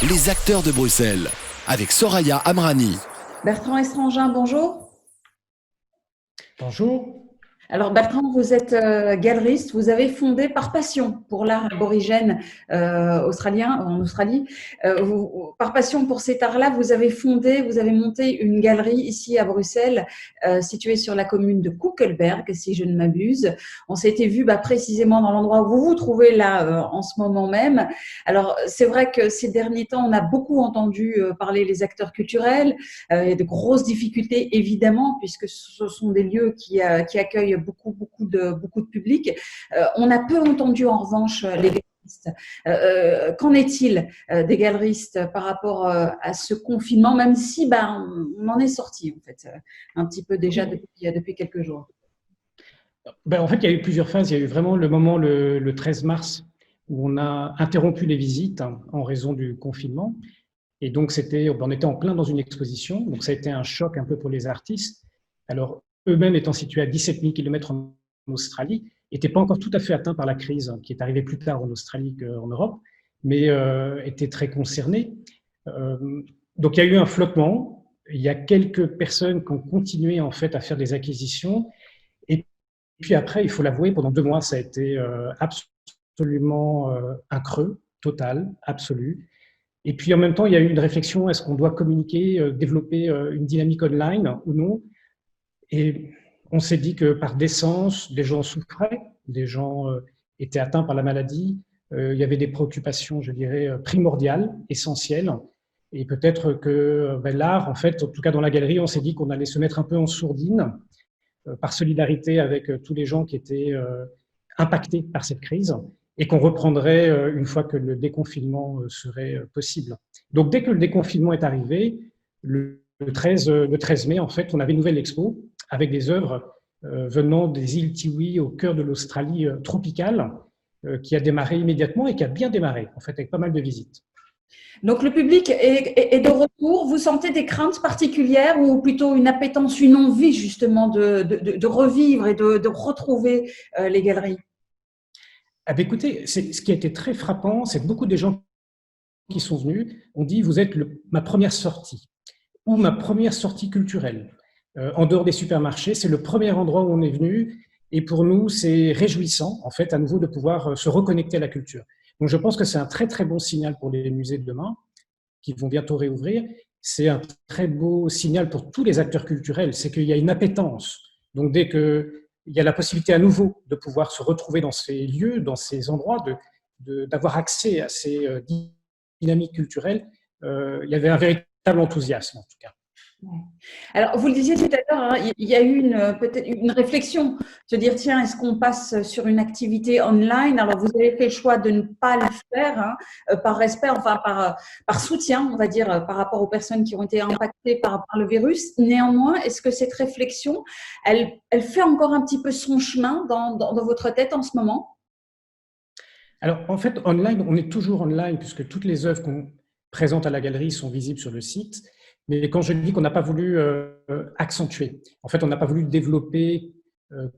Les acteurs de Bruxelles, avec Soraya Amrani. Bertrand Estrangin, bonjour. Bonjour. Alors Bertrand, vous êtes galeriste, vous avez fondé par passion pour l'art aborigène australien en Australie. Par passion pour cet art-là, vous avez monté une galerie ici à Bruxelles, située sur la commune de Koekelberg, si je ne m'abuse. On s'était vu précisément dans l'endroit où vous vous trouvez là en ce moment même. Alors c'est vrai que ces derniers temps, on a beaucoup entendu parler les acteurs culturels. Il y a de grosses difficultés évidemment, puisque ce sont des lieux qui accueillent beaucoup de public. On a peu entendu en revanche les galeristes. Qu'en est-il des galeristes par rapport à ce confinement, même si on en est sorti en fait un petit peu déjà depuis quelques jours? En fait, il y a eu plusieurs phases. Il y a eu vraiment le moment le 13 mars où on a interrompu les visites en raison du confinement. Et donc, on était en plein dans une exposition. Donc, ça a été un choc un peu pour les artistes. Alors, eux-mêmes étant situés à 17 000 km en Australie, n'étaient pas encore tout à fait atteints par la crise qui est arrivée plus tard en Australie qu'en Europe, mais étaient très concernés. Donc, il y a eu un flottement. Il y a quelques personnes qui ont continué en fait à faire des acquisitions. Et puis après, il faut l'avouer, pendant 2 mois, ça a été absolument un creux total, absolu. Et puis en même temps, il y a eu une réflexion, est-ce qu'on doit communiquer, développer une dynamique online ou non? Et on s'est dit que par décence, des gens souffraient, des gens étaient atteints par la maladie, il y avait des préoccupations, je dirais, primordiales, essentielles. Et peut-être que l'art, en fait, en tout cas dans la galerie, on s'est dit qu'on allait se mettre un peu en sourdine par solidarité avec tous les gens qui étaient impactés par cette crise et qu'on reprendrait une fois que le déconfinement serait possible. Donc, dès que le déconfinement est arrivé, le 13 mai, en fait, on avait une nouvelle expo avec des œuvres venant des îles Tiwi au cœur de l'Australie tropicale, qui a démarré immédiatement et qui a bien démarré, en fait, avec pas mal de visites. Donc le public est de retour. Vous sentez des craintes particulières ou plutôt une appétence, une envie justement de revivre et de retrouver les galeries? Écoutez, ce qui a été très frappant, c'est que beaucoup des gens qui sont venus ont dit, vous êtes ma première sortie ou ma première sortie culturelle. En dehors des supermarchés, c'est le premier endroit où on est venu. Et pour nous, c'est réjouissant, en fait, à nouveau de pouvoir se reconnecter à la culture. Donc, je pense que c'est un très, très bon signal pour les musées de demain, qui vont bientôt réouvrir. C'est un très beau signal pour tous les acteurs culturels, c'est qu'il y a une appétence. Donc, dès qu'il y a la possibilité à nouveau de pouvoir se retrouver dans ces lieux, dans ces endroits, d'avoir accès à ces dynamiques culturelles, il y avait un véritable enthousiasme, en tout cas. Alors, vous le disiez tout à l'heure, il y a eu peut-être une réflexion, se dire, tiens, est-ce qu'on passe sur une activité online? Alors, vous avez fait le choix de ne pas le faire, par respect, enfin, par soutien, on va dire, par rapport aux personnes qui ont été impactées par le virus. Néanmoins, est-ce que cette réflexion, elle fait encore un petit peu son chemin dans votre tête en ce moment? Alors, en fait, online, on est toujours online puisque toutes les œuvres qu'on présente à la galerie sont visibles sur le site. Mais quand je dis qu'on n'a pas voulu accentuer, en fait, on n'a pas voulu développer,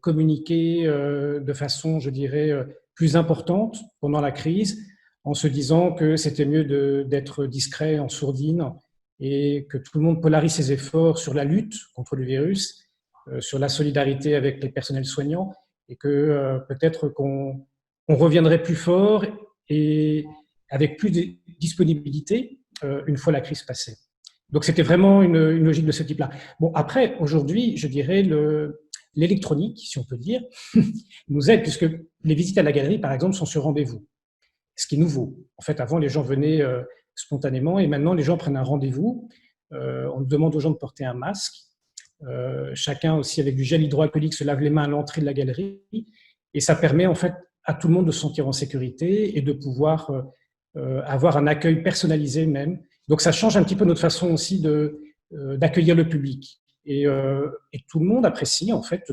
communiquer de façon, je dirais, plus importante pendant la crise, en se disant que c'était mieux d'être discret, en sourdine, et que tout le monde polarise ses efforts sur la lutte contre le virus, sur la solidarité avec les personnels soignants, et que peut-être qu'on reviendrait plus fort et avec plus de disponibilité une fois la crise passée. Donc c'était vraiment une logique de ce type-là. Bon, après, aujourd'hui, je dirais l'électronique, si on peut dire, nous aide, puisque les visites à la galerie, par exemple, sont sur rendez-vous, ce qui est nouveau. En fait, avant, les gens venaient spontanément, et maintenant, les gens prennent un rendez-vous. On demande aux gens de porter un masque. Chacun aussi, avec du gel hydroalcoolique, se lave les mains à l'entrée de la galerie. Et ça permet, en fait, à tout le monde de se sentir en sécurité et de pouvoir avoir un accueil personnalisé même. Donc ça change un petit peu notre façon aussi d'accueillir le public. Et tout le monde apprécie en fait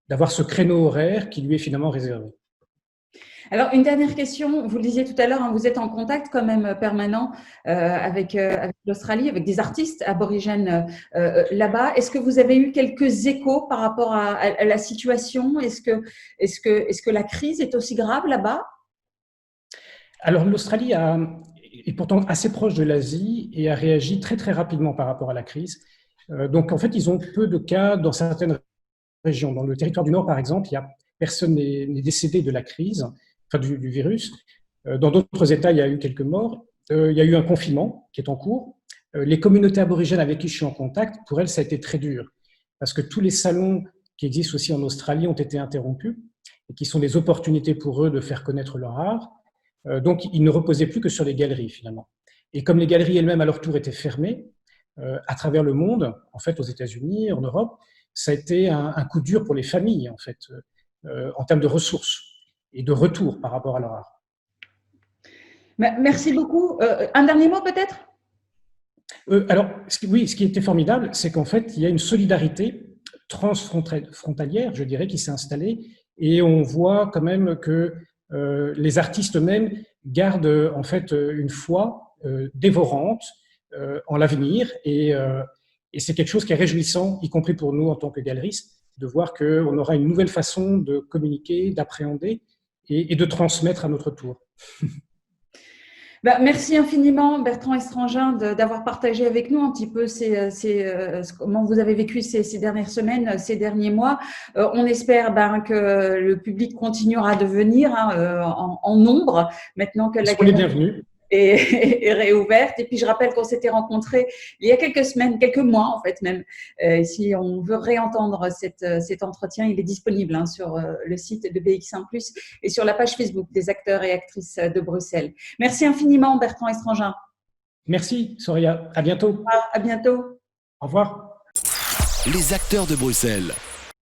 d'avoir ce créneau horaire qui lui est finalement réservé. Alors, une dernière question. Vous le disiez tout à l'heure, vous êtes en contact quand même permanent avec l'Australie, avec des artistes aborigènes là-bas. Est-ce que vous avez eu quelques échos par rapport à la situation? Est-ce que la crise est aussi grave là-bas? Alors l'Australie est pourtant assez proche de l'Asie et a réagi très très rapidement par rapport à la crise. Donc en fait, ils ont peu de cas dans certaines régions. Dans le territoire du Nord, par exemple, personne n'est décédé de la crise, enfin du virus. Dans d'autres États, il y a eu quelques morts. Il y a eu un confinement qui est en cours. Les communautés aborigènes avec qui je suis en contact, pour elles, ça a été très dur, parce que tous les salons qui existent aussi en Australie ont été interrompus, et qui sont des opportunités pour eux de faire connaître leur art. Donc, ils ne reposaient plus que sur les galeries, finalement. Et comme les galeries elles-mêmes, à leur tour, étaient fermées, à travers le monde, en fait, aux États-Unis, en Europe, ça a été un coup dur pour les familles, en fait, en termes de ressources et de retour par rapport à leur art. Merci beaucoup. Un dernier mot peut-être ? Alors, ce qui était formidable, c'est qu'en fait, il y a une solidarité transfrontalière, je dirais, qui s'est installée, et on voit quand même que les artistes eux-mêmes gardent en fait une foi dévorante en l'avenir, et c'est quelque chose qui est réjouissant, y compris pour nous en tant que galeristes, de voir qu'on aura une nouvelle façon de communiquer, d'appréhender et de transmettre à notre tour. Merci infiniment Bertrand Estrangin d'avoir partagé avec nous un petit peu comment vous avez vécu ces dernières semaines, ces derniers mois. On espère que le public continuera de venir en nombre maintenant que la galerie est réouverte. Et puis je rappelle qu'on s'était rencontrés il y a quelques semaines, quelques mois en fait même. Si on veut réentendre cet entretien, il est disponible sur le site de BX1+, et sur la page Facebook des acteurs et actrices de Bruxelles. Merci infiniment Bertrand Estrangin. Merci Soraya, à bientôt. À bientôt. Au revoir. Les acteurs de Bruxelles.